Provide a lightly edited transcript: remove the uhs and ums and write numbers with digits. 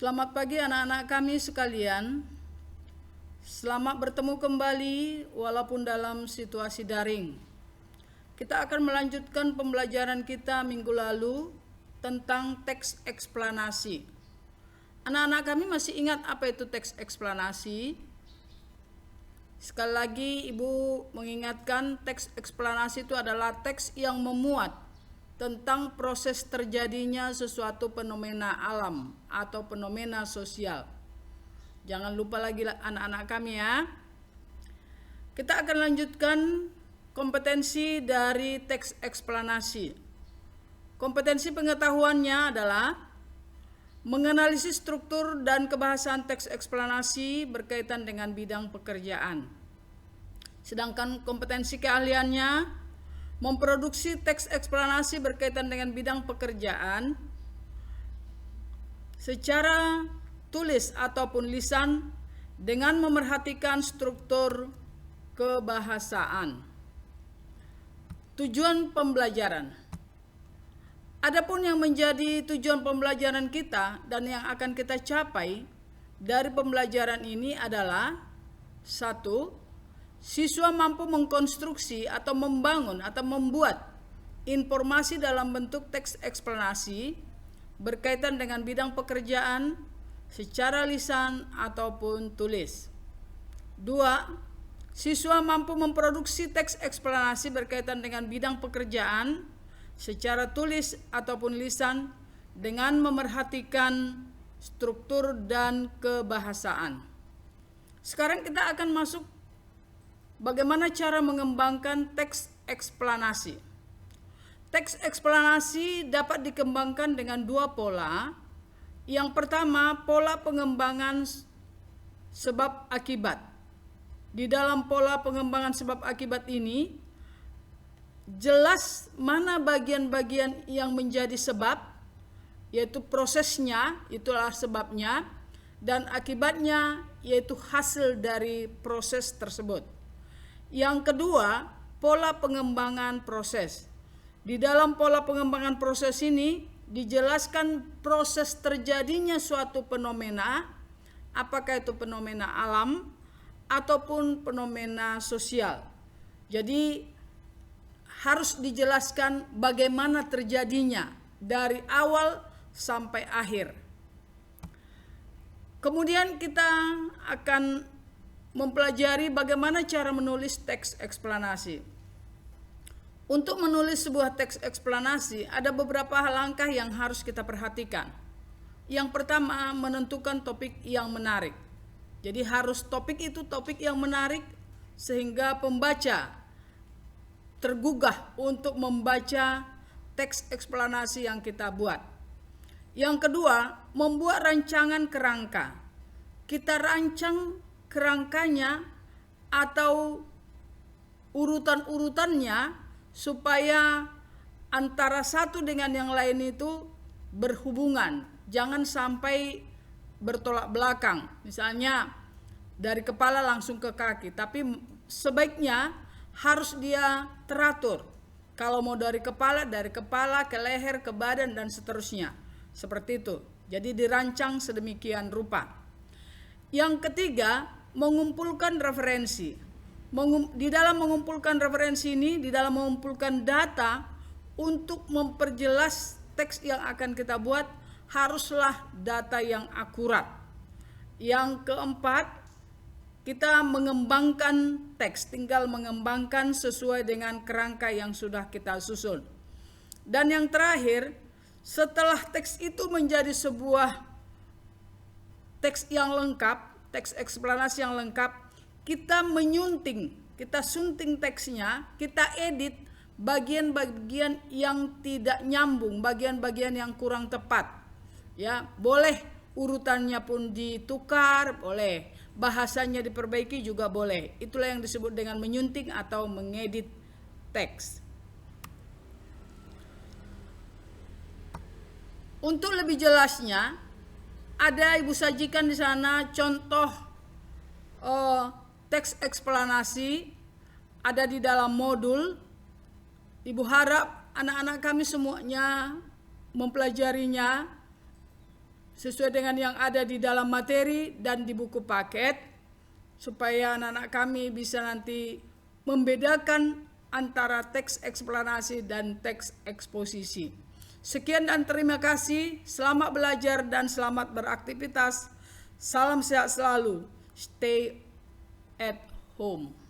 Selamat pagi anak-anak kami sekalian. Selamat bertemu kembali walaupun dalam situasi daring. Kita akan melanjutkan pembelajaran kita minggu lalu tentang teks eksplanasi. Anak-anak kami masih ingat apa itu teks eksplanasi? Sekali lagi Ibu mengingatkan, teks eksplanasi itu adalah teks yang memuat tentang proses terjadinya sesuatu fenomena alam atau fenomena sosial. Jangan lupa lagi anak-anak kami ya. Kita akan lanjutkan kompetensi dari teks eksplanasi. Kompetensi pengetahuannya adalah menganalisis struktur dan kebahasaan teks eksplanasi berkaitan dengan bidang pekerjaan. Sedangkan kompetensi keahliannya memproduksi teks eksplanasi berkaitan dengan bidang pekerjaan secara tulis ataupun lisan dengan memerhatikan struktur kebahasaan. Tujuan pembelajaran. Adapun yang menjadi tujuan pembelajaran kita dan yang akan kita capai dari pembelajaran ini adalah: 1. Siswa mampu mengkonstruksi atau membangun atau membuat informasi dalam bentuk teks eksplanasi berkaitan dengan bidang pekerjaan secara lisan ataupun tulis. 2. Siswa mampu memproduksi teks eksplanasi berkaitan dengan bidang pekerjaan secara tulis ataupun lisan dengan memerhatikan struktur dan kebahasaan. Sekarang kita akan masuk bagaimana cara mengembangkan teks eksplanasi. Teks eksplanasi dapat dikembangkan dengan dua pola. Yang pertama, pola pengembangan sebab akibat. Di dalam pola pengembangan sebab akibat ini, jelas mana bagian-bagian yang menjadi sebab, yaitu prosesnya, itulah sebabnya, dan akibatnya, yaitu hasil dari proses tersebut. Yang kedua, pola pengembangan proses. Di dalam pola pengembangan proses ini dijelaskan proses terjadinya suatu fenomena, apakah itu fenomena alam ataupun fenomena sosial. Jadi harus dijelaskan bagaimana terjadinya dari awal sampai akhir. Kemudian kita akan mempelajari bagaimana cara menulis teks eksplanasi. Untuk menulis sebuah teks eksplanasi, ada beberapa langkah yang harus kita perhatikan. Yang pertama, menentukan topik yang menarik. Jadi harus topik itu topik yang menarik sehingga pembaca tergugah untuk membaca teks eksplanasi yang kita buat. Yang kedua, membuat rancangan kerangka. Kita rancang kerangkanya atau urutan-urutannya supaya antara satu dengan yang lain itu berhubungan, jangan sampai bertolak belakang. Misalnya dari kepala langsung ke kaki, tapi sebaiknya harus dia teratur. Kalau mau dari kepala ke leher, ke badan dan seterusnya. Seperti itu. Jadi dirancang sedemikian rupa. Yang ketiga, mengumpulkan referensi. Di dalam mengumpulkan referensi ini, di dalam mengumpulkan data untuk memperjelas teks yang akan kita buat, haruslah data yang akurat. Yang keempat, kita mengembangkan teks, tinggal mengembangkan sesuai dengan kerangka yang sudah kita susun. Dan yang terakhir, setelah teks itu menjadi sebuah teks yang lengkap, teks eksplanasi yang lengkap, kita menyunting, kita sunting teksnya, kita edit bagian-bagian yang tidak nyambung, bagian-bagian yang kurang tepat. Ya, boleh urutannya pun ditukar, boleh bahasanya diperbaiki juga boleh. Itulah yang disebut dengan menyunting atau mengedit teks. Untuk lebih jelasnya, ada Ibu sajikan di sana contoh teks eksplanasi, ada di dalam modul. Ibu harap anak-anak kami semuanya mempelajarinya sesuai dengan yang ada di dalam materi dan di buku paket, supaya anak-anak kami bisa nanti membedakan antara teks eksplanasi dan teks eksposisi. Sekian dan terima kasih. Selamat belajar dan selamat beraktivitas. Salam sehat selalu. Stay at home.